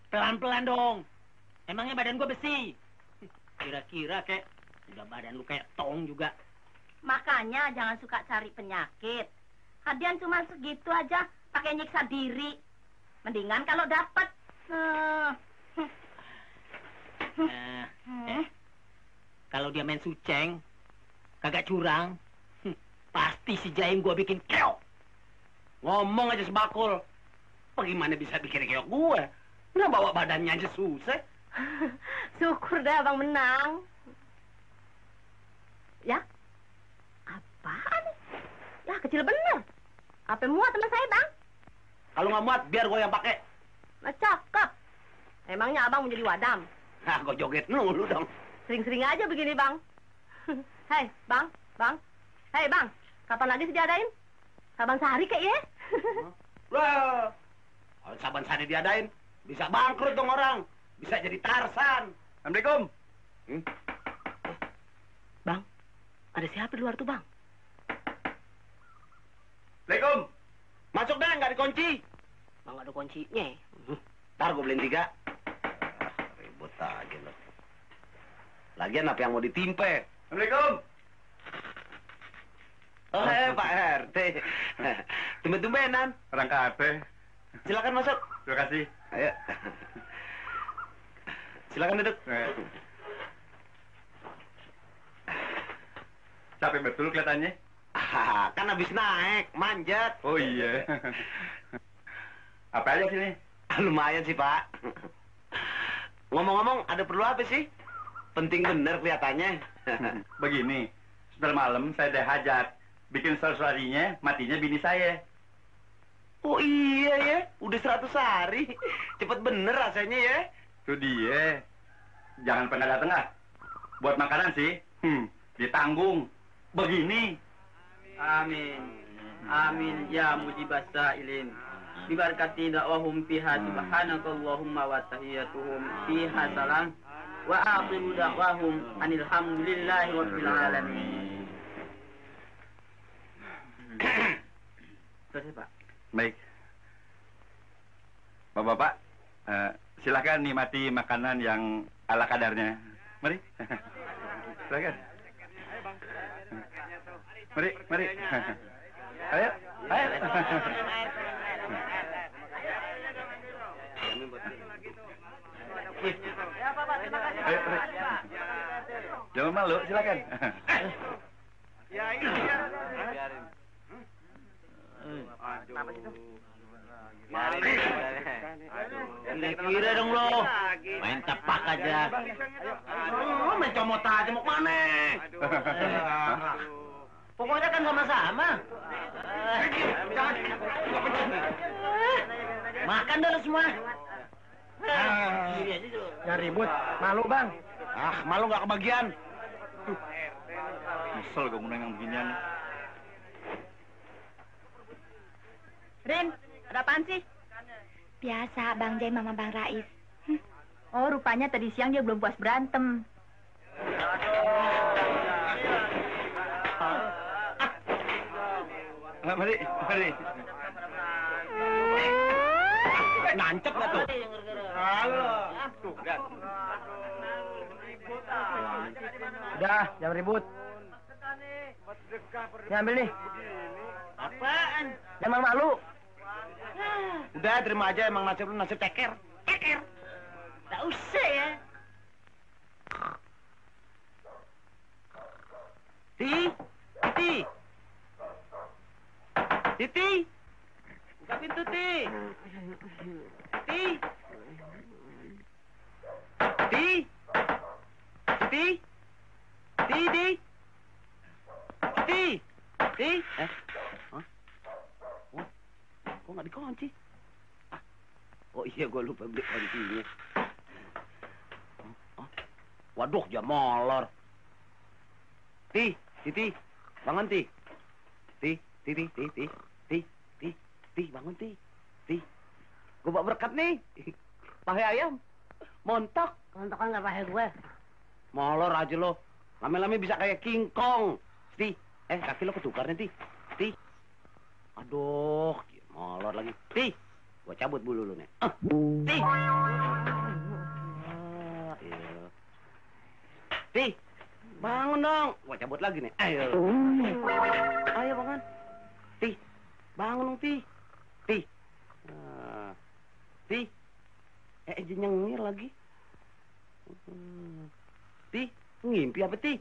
Pelan-pelan dong. Emangnya badan gue besi? Kira-kira kek, udah badan lu kayak tong juga. Makanya jangan suka cari penyakit. Hadian cuma segitu aja, pakai nyiksa diri. Mendingan kalau dapat. Kalau dia main suceng, kagak curang, pasti si Jaim gue bikin keok. Ngomong aja sebakul. Bagaimana bisa bikin keok gue? Nggak bawa badannya aja susah. Syukur deh abang menang. Ya? Apaan? Ya kecil bener. Apa muat sama saya, Bang? Kalau nggak muat, biar gue yang pakai. Nah, cakep. Emangnya abang mau jadi wadam? Nah, gue joget dulu dong. Sering-sering aja begini, Bang. Hei, Bang. Hei, Bang. Kapan lagi diadain? Saban sehari kayak ya? Wah, kalau saban sehari diadain, bisa bangkrut dong orang. Bisa jadi Tarsan. Assalamualaikum. Bang, ada siapa di luar tuh, Bang? Assalamualaikum. Masuk dah, nggak dikunci. Bang, ada kuncinya. Ntar gue beliin 3. Ribut aja lo. Lagian apa yang mau ditimpe? Assalamualaikum. Oh, Pak RT. Tumben-tumbenan. Orang kafe. Silakan masuk. Terima kasih. Ayo. Silakan duduk. Capek betul kelihatannya. Kan habis naik, manjat. Oh iya. Apa aja sini? Lumayan sih, Pak. Ngomong-ngomong, ada perlu apa sih? Penting bener kelihatannya. Begini, setelah malam saya ada hajat. Bikin sesuarinya, matinya bini saya. Oh iya ya, udah 100 hari. Cepet bener rasanya ya. Itu dia. Jangan pernah datang ah. Buat makanan sih, ditanggung. Begini. Amin. Amin ya mujibas sa'ilin. Bibarakati da'wahum fiha subhanakallahumma wa tahiyyatuhum fiha salam. Wa akhiru da'wahum anil hamdulillahi rabbil alamin. Selesai, Pak. Baik. Bapak-bapak, silakan nikmati makanan yang ala kadarnya. Mari. Silakan. Mari. Ayo. Ayo. Jangan malu, silakan. Ya ini ya. Kira dong lo. Main tepak aja. Main comot aja mau kemana? Pokoknya kan sama-sama. Makan dulu semua. Jangan ribut, malu bang. Malu nggak kebagian. Kesel gue ngundang yang beginian. Rin, ada apaan sih? Biasa, Bang Jai sama Bang Rais. Oh, rupanya tadi siang dia belum puas berantem. Mari. Nancep nggak tuh? Halo. Udah, jangan ribut. Ini ambil nih. Apaan? Jangan malu. Udah terima aja, emang nasib lu nasib ceker. Tak usah ya. Titi, buka pintu Ti. Kok nggak dikunci? Oh iya, gue lupa beli kuncinya. Waduh, jam molor. Titi, bangun Ti. Ti, bangun Ti. Gue bawa berkat nih. Pahe ayam. Montok. Kontokan nggak pakai gue. Molor aja lo. Lame-lame bisa kayak King Kong. Ti, kaki lo ketukar nih Ti. Aduh, molor lagi. Ti, gua cabut bulu lu nih. Ti. Ti, bangun dong. Gua cabut lagi nih. Ayo. Ayo bangun. Ti, bangun dong, Ti. Ti. Ti. Nyengir lagi. Ti, ngimpi apa, Ti?